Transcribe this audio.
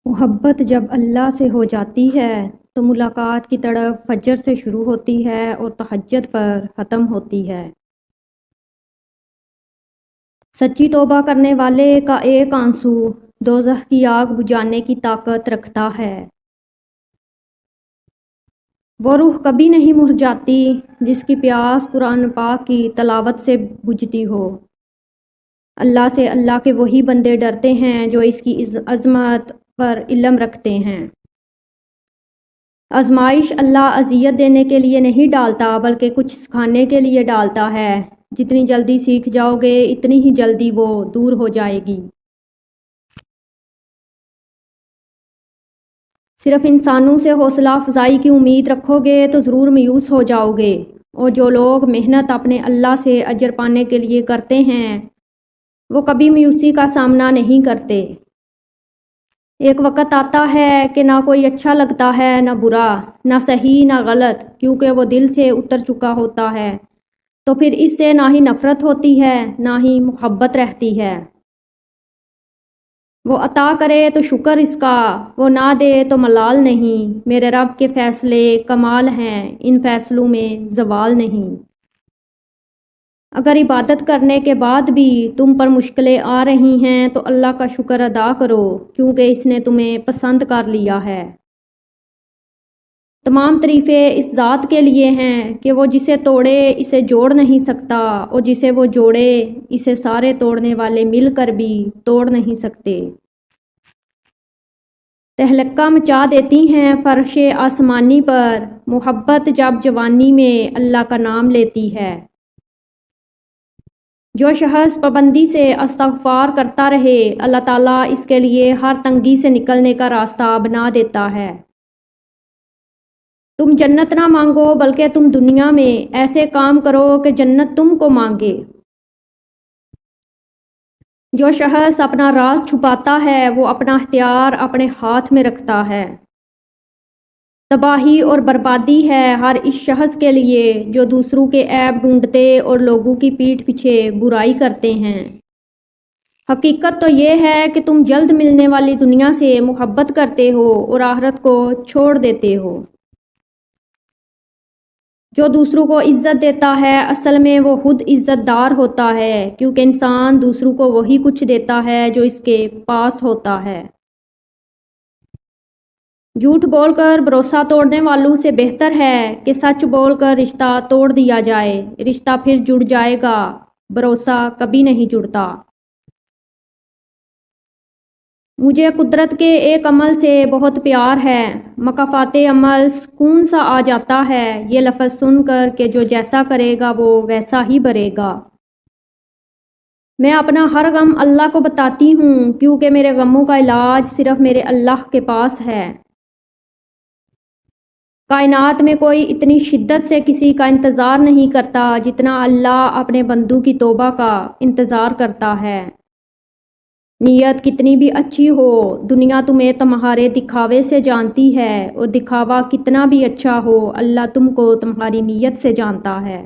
محبت جب اللہ سے ہو جاتی ہے تو ملاقات کی طرف فجر سے شروع ہوتی ہے اور تہجد پر ختم ہوتی ہے۔ سچی توبہ کرنے والے کا ایک آنسو دوزخ کی آگ بجھانے کی طاقت رکھتا ہے۔ وہ روح کبھی نہیں مرجھاتی جس کی پیاس قرآن پاک کی تلاوت سے بجھتی ہو۔ اللہ سے اللہ کے وہی بندے ڈرتے ہیں جو اس کی عظمت پر علم رکھتے ہیں۔ آزمائش اللہ اذیت دینے کے لیے نہیں ڈالتا بلکہ کچھ سکھانے کے لیے ڈالتا ہے۔ جتنی جلدی سیکھ جاؤ گے اتنی ہی جلدی وہ دور ہو جائے گی۔ صرف انسانوں سے حوصلہ افزائی کی امید رکھو گے تو ضرور مایوس ہو جاؤ گے، اور جو لوگ محنت اپنے اللہ سے اجر پانے کے لیے کرتے ہیں وہ کبھی مایوسی کا سامنا نہیں کرتے۔ ایک وقت آتا ہے کہ نہ کوئی اچھا لگتا ہے نہ برا، نہ صحیح نہ غلط، کیونکہ وہ دل سے اتر چکا ہوتا ہے، تو پھر اس سے نہ ہی نفرت ہوتی ہے نہ ہی محبت رہتی ہے۔ وہ عطا کرے تو شکر اس کا، وہ نہ دے تو ملال نہیں۔ میرے رب کے فیصلے کمال ہیں، ان فیصلوں میں زوال نہیں۔ اگر عبادت کرنے کے بعد بھی تم پر مشکلیں آ رہی ہیں تو اللہ کا شکر ادا کرو، کیونکہ اس نے تمہیں پسند کر لیا ہے۔ تمام تعریفیں اس ذات کے لیے ہیں کہ وہ جسے توڑے اسے جوڑ نہیں سکتا، اور جسے وہ جوڑے اسے سارے توڑنے والے مل کر بھی توڑ نہیں سکتے۔ تہلکہ مچا دیتی ہیں فرش آسمانی پر محبت جب جوانی میں اللہ کا نام لیتی ہے۔ جو شخص پابندی سے استغفار کرتا رہے اللہ تعالیٰ اس کے لیے ہر تنگی سے نکلنے کا راستہ بنا دیتا ہے۔ تم جنت نہ مانگو بلکہ تم دنیا میں ایسے کام کرو کہ جنت تم کو مانگے۔ جو شخص اپنا راز چھپاتا ہے وہ اپنا اختیار اپنے ہاتھ میں رکھتا ہے۔ تباہی اور بربادی ہے ہر اس شخص کے لیے جو دوسروں کے عیب ڈھونڈتے اور لوگوں کی پیٹھ پیچھے برائی کرتے ہیں۔ حقیقت تو یہ ہے کہ تم جلد ملنے والی دنیا سے محبت کرتے ہو اور آخرت کو چھوڑ دیتے ہو۔ جو دوسروں کو عزت دیتا ہے اصل میں وہ خود عزت دار ہوتا ہے، کیونکہ انسان دوسروں کو وہی کچھ دیتا ہے جو اس کے پاس ہوتا ہے۔ جھوٹ بول کر بھروسہ توڑنے والوں سے بہتر ہے کہ سچ بول کر رشتہ توڑ دیا جائے۔ رشتہ پھر جڑ جائے گا، بھروسہ کبھی نہیں جڑتا۔ مجھے قدرت کے ایک عمل سے بہت پیار ہے، مکافات عمل سکون سا آ جاتا ہے یہ لفظ سن کر کہ جو جیسا کرے گا وہ ویسا ہی بھرے گا۔ میں اپنا ہر غم اللہ کو بتاتی ہوں کیونکہ میرے غموں کا علاج صرف میرے اللہ کے پاس ہے۔ کائنات میں کوئی اتنی شدت سے کسی کا انتظار نہیں کرتا جتنا اللہ اپنے بندوں کی توبہ کا انتظار کرتا ہے۔ نیت کتنی بھی اچھی ہو، دنیا تمہیں تمہارے دکھاوے سے جانتی ہے، اور دکھاوا کتنا بھی اچھا ہو اللہ تم کو تمہاری نیت سے جانتا ہے۔